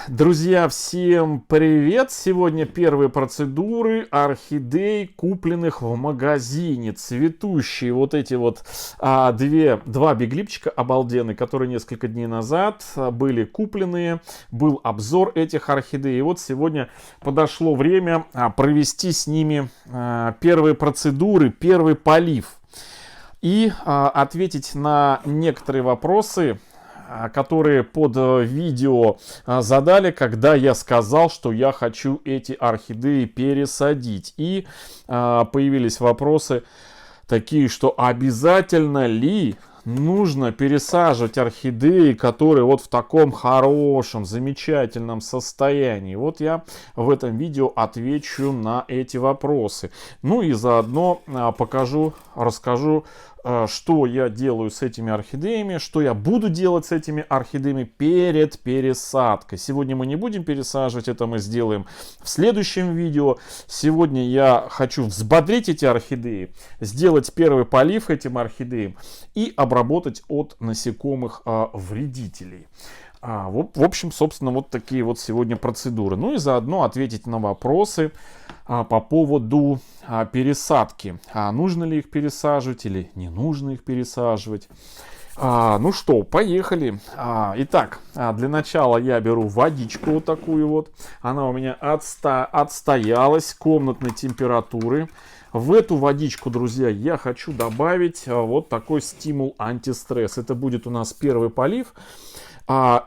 Друзья, всем привет! Сегодня первые процедуры орхидей, купленных в магазине. Цветущие вот эти вот два биглипчика обалденные, которые несколько дней назад были куплены. Был обзор этих орхидей. И вот сегодня подошло время провести с ними первые процедуры, первый полив. И ответить на некоторые вопросы, которые под видео задали, когда я сказал, что я хочу эти орхидеи пересадить. И появились вопросы такие, что обязательно ли нужно пересаживать орхидеи, которые вот в таком хорошем, замечательном состоянии. Вот я в этом видео отвечу на эти вопросы. Ну и заодно расскажу, что я делаю с этими орхидеями, что я буду делать с этими орхидеями перед пересадкой. Сегодня мы не будем пересаживать, это мы сделаем в следующем видео. Сегодня я хочу взбодрить эти орхидеи, сделать первый полив этим орхидеям и обработать от насекомых вредителей. В общем, собственно, вот такие вот сегодня процедуры. Ну и заодно ответить на вопросы по поводу пересадки. Нужно ли их пересаживать или не нужно их пересаживать. Ну что, поехали. Итак, для начала я беру водичку вот такую вот. Она у меня отстоялась комнатной температуры. В эту водичку, друзья, я хочу добавить вот такой стимул антистресс. Это будет у нас первый полив.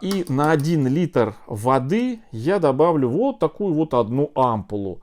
И на 1 литр воды я добавлю вот такую вот одну ампулу.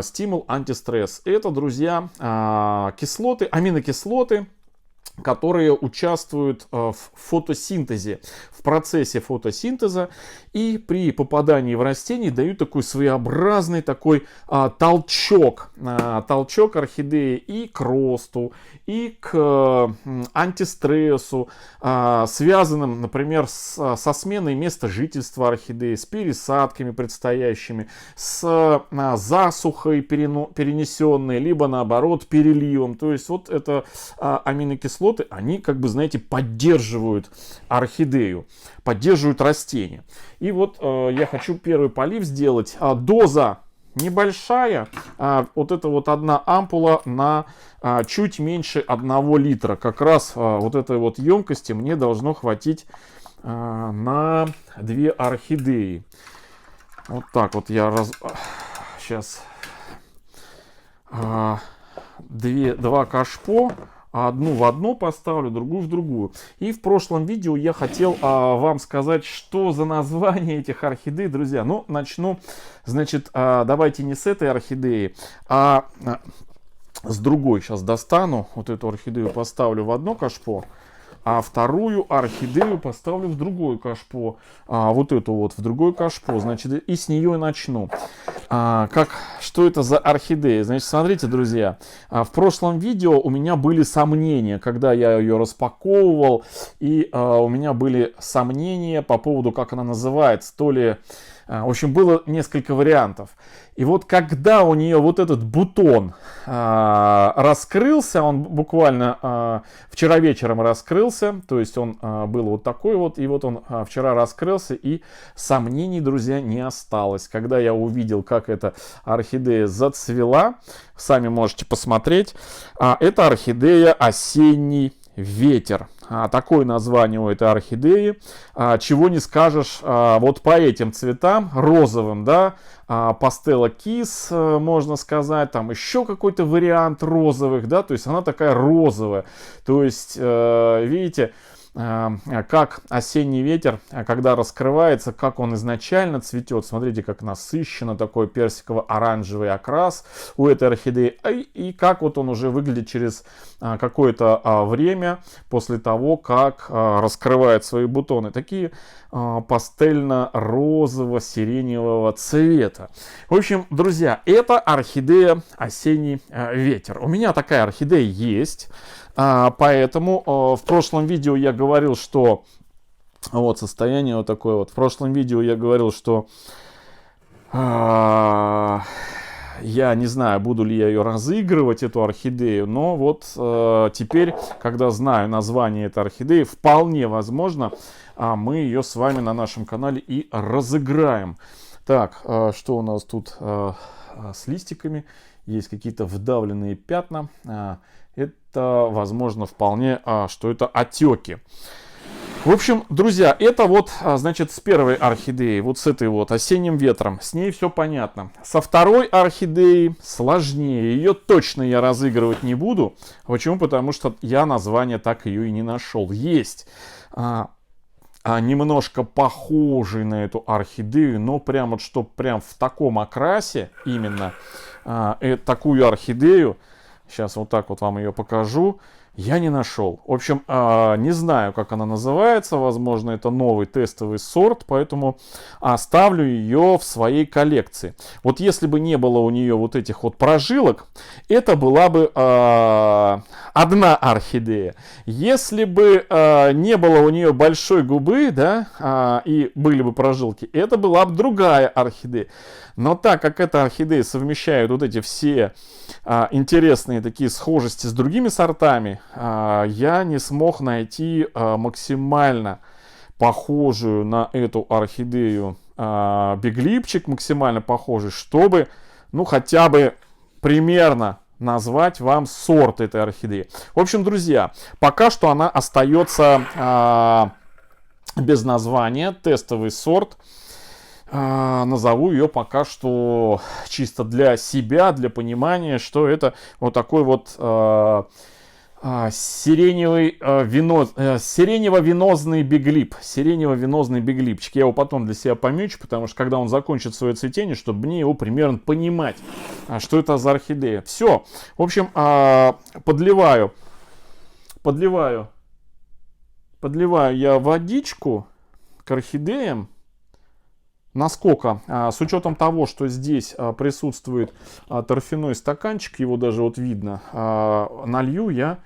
Стимул антистресс. Это, друзья, кислоты, аминокислоты, которые участвуют в фотосинтезе, в процессе фотосинтеза, и при попадании в растение дают такой своеобразный такой толчок орхидеи и к росту, и к антистрессу, связанным, например, со сменой места жительства орхидеи, с пересадками предстоящими, с засухой перенесенной, либо наоборот переливом. То есть вот это аминокислоты, они, как бы, знаете, поддерживают орхидею, поддерживают растение. И вот я хочу первый полив сделать. Доза небольшая. Вот это вот одна ампула на чуть меньше 1 литра. Как раз вот этой вот емкости мне должно хватить на 2 орхидеи. Вот так вот я сейчас 2 кашпо. Одну в одну поставлю, другую в другую. И в прошлом видео я хотел вам сказать, что за название этих орхидей, друзья. Ну, начну, значит, давайте не с этой орхидеи, а с другой. Сейчас достану, вот эту орхидею поставлю в одно кашпо, а вторую орхидею поставлю в другое кашпо. Вот эту вот в другое кашпо. Значит, и с нее начну. Что это за орхидея? Значит, смотрите, друзья. В прошлом видео у меня были сомнения, когда я ее распаковывал. И у меня были сомнения по поводу, как она называется. В общем, было несколько вариантов. И вот когда у нее вот этот бутон раскрылся, он буквально вчера вечером раскрылся, то есть он был вот такой вот, и вот он вчера раскрылся, и сомнений, друзья, не осталось. Когда я увидел, как эта орхидея зацвела, сами можете посмотреть, это орхидея «Осенний ветер». Такое название у этой орхидеи. Чего не скажешь вот по этим цветам, розовым, да, пастелла кис, можно сказать, там еще какой-то вариант розовых, да, то есть она такая розовая. То есть, видите, как осенний ветер, когда раскрывается, как он изначально цветет. Смотрите, как насыщенно такой персиково-оранжевый окрас у этой орхидеи. И как вот он уже выглядит через какое-то время после того, как раскрывает свои бутоны. Такие пастельно-розово-сиреневого цвета. В общем, друзья, это орхидея «Осенний ветер». У меня такая орхидея есть. Поэтому в прошлом видео я говорил, что вот состояние вот такое вот. В прошлом видео я говорил, что я не знаю, буду ли я ее разыгрывать, эту орхидею, но вот теперь, когда знаю название этой орхидеи, вполне возможно, мы ее с вами на нашем канале и разыграем. Так, что у нас тут с листиками? Есть какие-то вдавленные пятна. Это, возможно, вполне, что это отеки. В общем, друзья, это вот, значит, с первой орхидеей, вот с этой вот осенним ветром, с ней все понятно. Со второй орхидеей сложнее, ее точно я разыгрывать не буду. Почему? Потому что я название так ее и не нашел. Есть немножко похожий на эту орхидею, но прям вот, что прям в таком окрасе именно такую орхидею, сейчас вот так вот вам ее покажу, я не нашел. В общем, не знаю, как она называется. Возможно, это новый тестовый сорт, поэтому оставлю ее в своей коллекции. Вот если бы не было у нее вот этих вот прожилок, это была бы одна орхидея. Если бы не было у нее большой губы, да, и были бы прожилки, это была бы другая орхидея. Но так как эта орхидея совмещает вот эти все интересные такие схожести с другими сортами, я не смог найти максимально похожую на эту орхидею биглипчик, максимально похожий, чтобы, ну, хотя бы примерно назвать вам сорт этой орхидеи. В общем, друзья, пока что она остается без названия, тестовый сорт. Назову ее пока что чисто для себя, для понимания, что это вот такой вот сиренево-венозный биглип. Сиренево-венозный биглипчик. Я его потом для себя помечу, потому что когда он закончит свое цветение, чтобы мне его примерно понимать, что это за орхидея. Все. В общем, подливаю я водичку к орхидеям. Насколько, с учетом того, что здесь присутствует торфяной стаканчик, его даже вот видно, налью я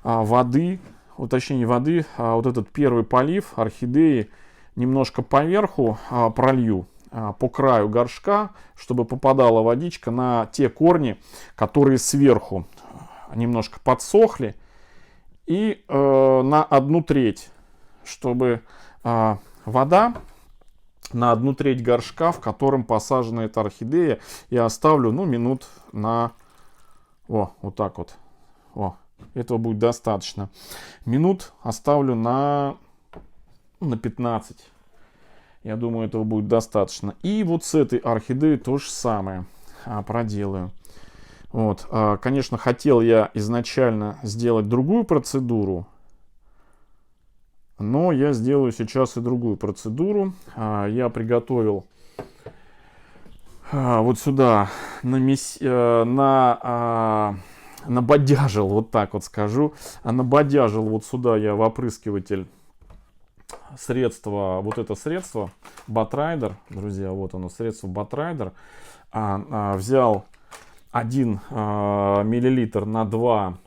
воды, уточнение воды, вот этот первый полив орхидеи немножко поверху пролью, по краю горшка, чтобы попадала водичка на те корни, которые сверху немножко подсохли, и на 1/3, чтобы вода на 1/3 горшка, в котором посажена эта орхидея, я оставлю, ну, минут на... вот так вот. Этого будет достаточно. Минут оставлю на 15. Я думаю, этого будет достаточно. И вот с этой орхидеей то же самое проделаю. Вот. Конечно, хотел я изначально сделать другую процедуру, но я сделаю сейчас и другую процедуру. Я приготовил вот сюда, набодяжил, вот так вот скажу, набодяжил вот сюда я в опрыскиватель средство, вот это средство Batrider, друзья, вот оно, средство Batrider. Взял 1 миллилитр на 2,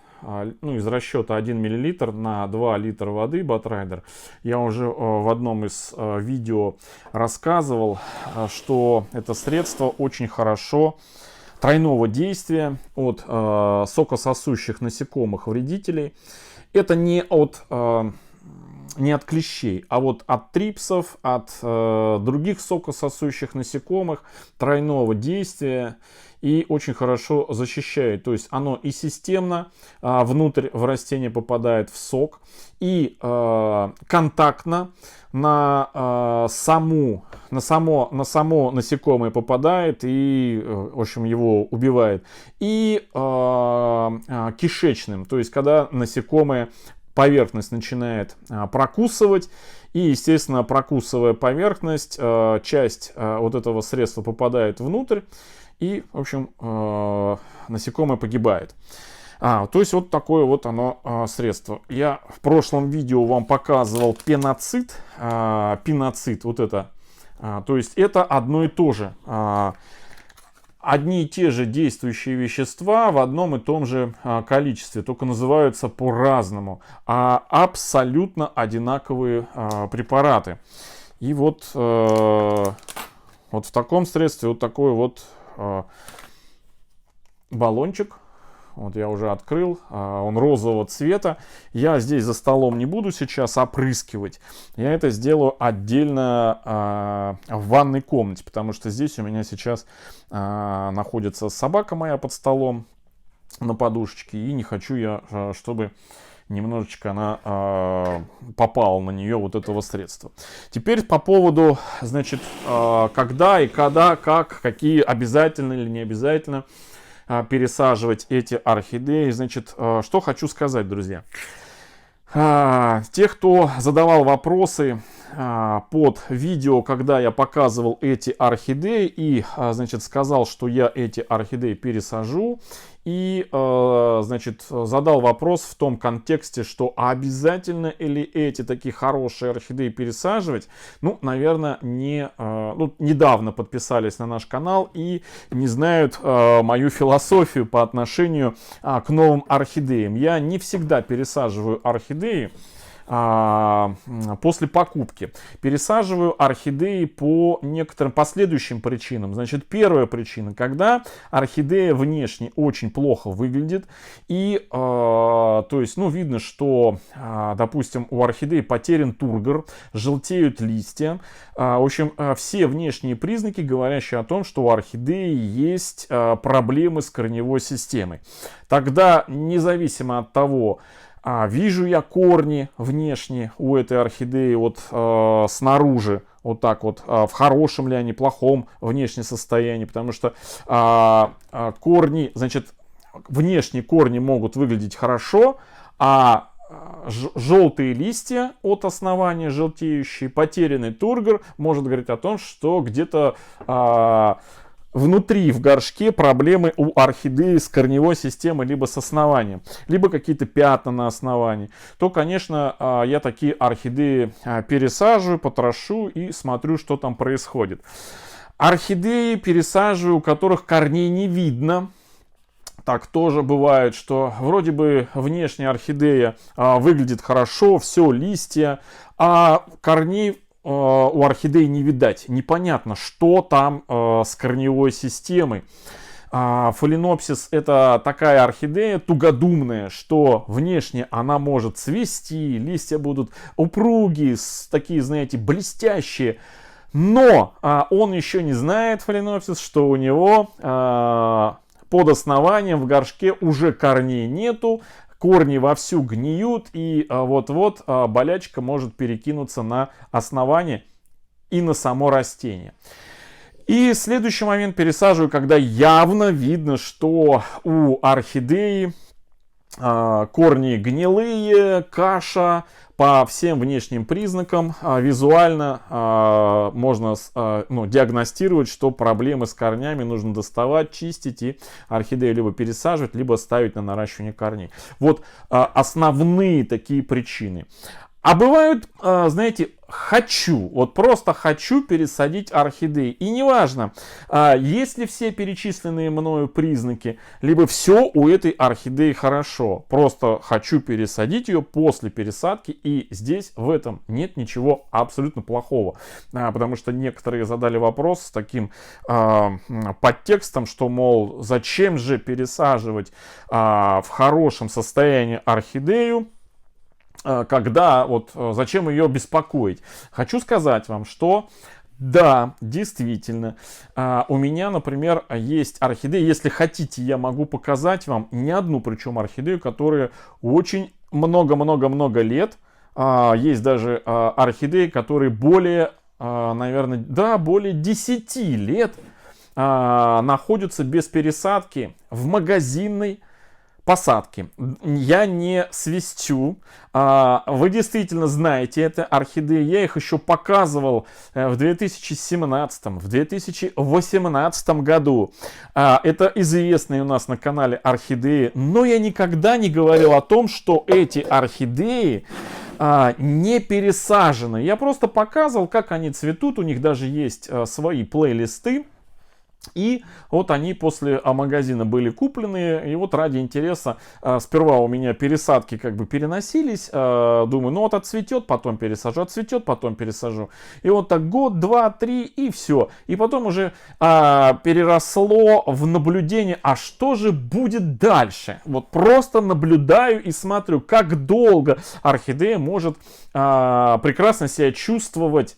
ну, из расчета 1 миллилитр на 2 литра воды Batrider. Я уже в одном из видео рассказывал, что это средство очень хорошо тройного действия от сокососущих насекомых вредителей. Это не от клещей, а вот от трипсов, от других сокососущих насекомых тройного действия. И очень хорошо защищает. То есть оно и системно внутрь в растение попадает в сок, и контактно на само насекомое попадает и, в общем, его убивает. И кишечным, то есть когда насекомое поверхность начинает прокусывать, и, естественно, прокусывая поверхность, часть вот этого средства попадает внутрь, и, в общем, насекомое погибает. То есть вот такое вот оно средство. Я в прошлом видео вам показывал пеноцид, пиноцид, вот это. То есть это одно и то же. Одни и те же действующие вещества в одном и том же количестве, только называются по-разному. Абсолютно одинаковые препараты. И вот в таком средстве вот такое вот баллончик. Вот я уже открыл, он розового цвета. Я здесь за столом не буду сейчас опрыскивать. Я это сделаю отдельно в ванной комнате, потому что здесь у меня сейчас находится собака моя под столом на подушечке. И не хочу я, чтобы немножечко она попала на нее вот этого средства. Теперь по поводу, значит, когда и когда, как, какие обязательно или не обязательно пересаживать эти орхидеи. Значит, что хочу сказать, друзья. Те, кто задавал вопросы под видео, когда я показывал эти орхидеи и, значит, сказал, что я эти орхидеи пересажу, и, значит, задал вопрос в том контексте, что обязательно ли эти такие хорошие орхидеи пересаживать. Ну, наверное, недавно подписались на наш канал и не знают мою философию по отношению к новым орхидеям. Я не всегда пересаживаю орхидеи после покупки. Пересаживаю орхидеи по некоторым последующим причинам. Значит, первая причина, когда орхидея внешне очень плохо выглядит, и, то есть, ну, видно, что, допустим, у орхидеи потерян тургор, желтеют листья. В общем, все внешние признаки, говорящие о том, что у орхидеи есть проблемы с корневой системой. Тогда, независимо от того, вижу я корни внешне у этой орхидеи вот снаружи, вот так вот, в хорошем ли они, плохом внешнем состоянии, потому что корни, значит, внешние корни могут выглядеть хорошо, а желтые листья от основания желтеющие, потерянный тургор может говорить о том, что где-то внутри в горшке проблемы у орхидеи с корневой системой, либо с основанием, либо какие-то пятна на основании, то, конечно, я такие орхидеи пересаживаю, потрошу и смотрю, что там происходит. Орхидеи пересаживаю, у которых корней не видно. Так тоже бывает, что вроде бы внешняя орхидея выглядит хорошо, все листья, а корней у орхидеи не видать. Непонятно, что там с корневой системой. Фаленопсис — это такая орхидея тугодумная, что внешне она может цвести, листья будут упругие, такие, знаете, блестящие. Но он еще не знает, фаленопсис, что у него под основанием в горшке уже корней нету, корни вовсю гниют, и вот-вот болячка может перекинуться на основание и на само растение. И следующий момент пересаживаю, когда явно видно, что у орхидеи корни гнилые, каша. По всем внешним признакам визуально можно диагностировать, что проблемы с корнями нужно доставать, чистить и орхидею либо пересаживать, либо ставить на наращивание корней. Вот основные такие причины. А бывают, знаете, просто хочу пересадить орхидеи. И неважно, есть ли все перечисленные мною признаки, либо все у этой орхидеи хорошо. Просто хочу пересадить ее после пересадки, и здесь в этом нет ничего абсолютно плохого. Потому что некоторые задали вопрос с таким подтекстом, что, мол, зачем же пересаживать в хорошем состоянии орхидею, когда, вот, зачем ее беспокоить. Хочу сказать вам, что да, действительно, у меня, например, есть орхидеи. Если хотите, я могу показать вам не одну, причем орхидею, которые очень много-много-много лет. Есть даже орхидеи, которые более, наверное, более 10 лет находятся без пересадки в магазинной посадки. Я не свистю. Вы действительно знаете это орхидеи. Я их еще показывал в 2017, в 2018 году. Это известные у нас на канале орхидеи. Но я никогда не говорил о том, что эти орхидеи не пересажены. Я просто показывал, как они цветут. У них даже есть свои плейлисты. И вот они после магазина были куплены, и вот ради интереса сперва у меня пересадки как бы переносились, думаю, ну вот отцветет, потом пересажу, отцветет, потом пересажу. И вот так год, два, три и все. И потом уже переросло в наблюдение, а что же будет дальше? Вот просто наблюдаю и смотрю, как долго орхидея может прекрасно себя чувствовать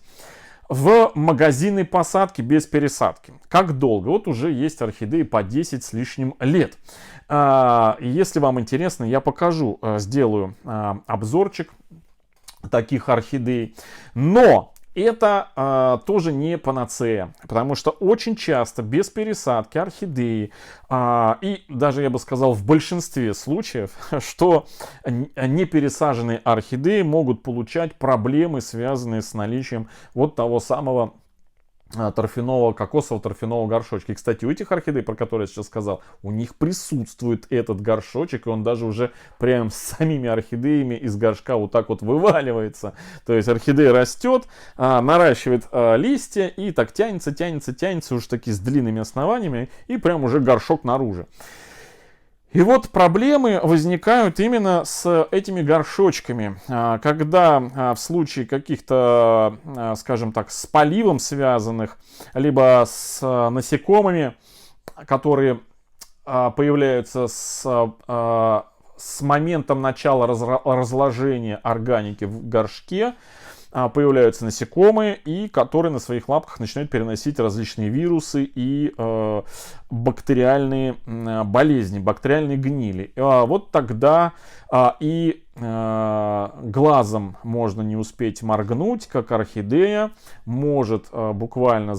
в магазинной посадке без пересадки. Как долго? Вот уже есть орхидеи по 10 с лишним лет. Если вам интересно, я покажу, сделаю обзорчик таких орхидей. Но это тоже не панацея, потому что очень часто без пересадки орхидеи, и даже я бы сказал в большинстве случаев, что не пересаженные орхидеи могут получать проблемы, связанные с наличием вот того самого торфяного, кокосового торфяного горшочка. И, кстати, у этих орхидей, про которые я сейчас сказал, у них присутствует этот горшочек, и он даже уже прям с самими орхидеями из горшка вот так вот вываливается. То есть орхидея растет, наращивает листья и так тянется, тянется, тянется уже такие с длинными основаниями, и прям уже горшок наружу. И вот проблемы возникают именно с этими горшочками, когда в случае каких-то, скажем так, с поливом связанных, либо с насекомыми, которые появляются с моментом начала разложения органики в горшке, появляются насекомые, и которые на своих лапках начинают переносить различные вирусы и бактериальные болезни, бактериальные гнили. Вот тогда и глазом можно не успеть моргнуть, как орхидея может буквально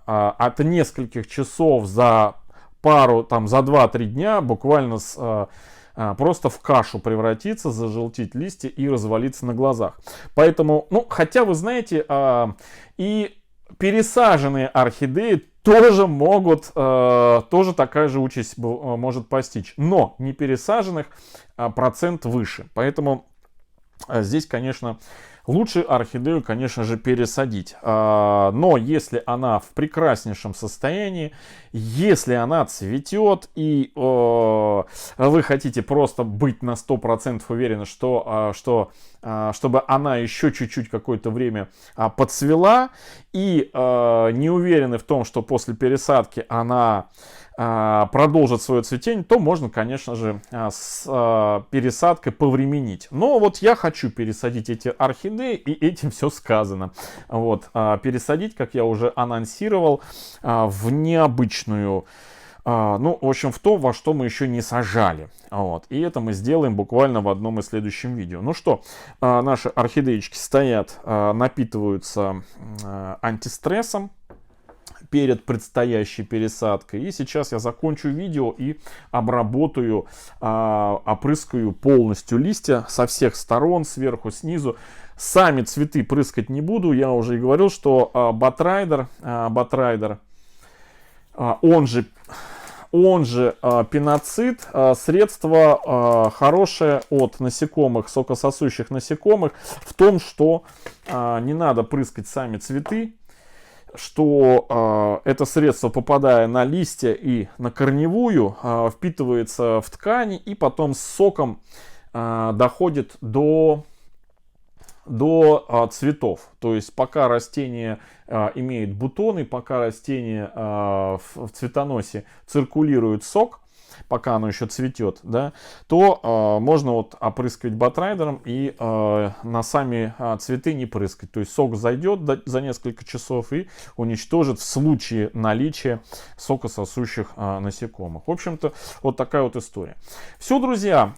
от нескольких часов за пару, там, за 2-3 дня буквально просто в кашу превратиться, зажелтить листья и развалиться на глазах. Поэтому, ну, хотя вы знаете, и пересаженные орхидеи тоже могут, тоже такая же участь может постичь. Но не пересаженных процент выше. Поэтому здесь, конечно, лучше орхидею, конечно же, пересадить. Но если она в прекраснейшем состоянии, если она цветет, и вы хотите просто быть на 100% уверены, чтобы она еще чуть-чуть какое-то время подцвела, и не уверены в том, что после пересадки она продолжит свое цветение, то можно, конечно же, с пересадкой повременить. Но вот я хочу пересадить эти орхидеи, и этим все сказано. Вот, пересадить, как я уже анонсировал, в необычную, ну, в общем, в то, во что мы еще не сажали. Вот. И это мы сделаем буквально в одном из следующих видео. Ну что, наши орхидеечки стоят, напитываются антистрессом перед предстоящей пересадкой. И сейчас я закончу видео и обработаю, опрыскаю полностью листья со всех сторон, сверху, снизу. Сами цветы прыскать не буду. Я уже и говорил, что Batrider, он же пиноцид, средство хорошее от насекомых, сокососущих насекомых, в том, что не надо прыскать сами цветы, что это средство, попадая на листья и на корневую, впитывается в ткани и потом с соком доходит до цветов. То есть пока растение имеет бутоны, пока растение в цветоносе циркулирует сок, пока оно еще цветет, да, то можно вот опрыскивать Batrайдером и на сами цветы не прыскать. То есть сок зайдет за несколько часов и уничтожит в случае наличия сокососущих насекомых. В общем-то, вот такая вот история. Все, друзья,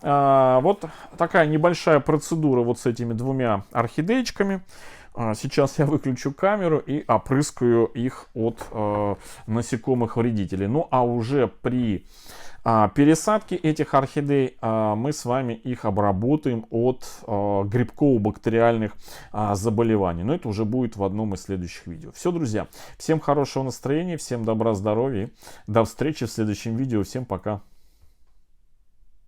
вот такая небольшая процедура вот с этими двумя орхидеечками. Сейчас я выключу камеру и опрыскаю их от насекомых вредителей. Ну а уже при пересадке этих орхидей мы с вами их обработаем от грибково-бактериальных заболеваний. Но это уже будет в одном из следующих видео. Все, друзья, всем хорошего настроения, всем добра, здоровья. До встречи в следующем видео. Всем пока.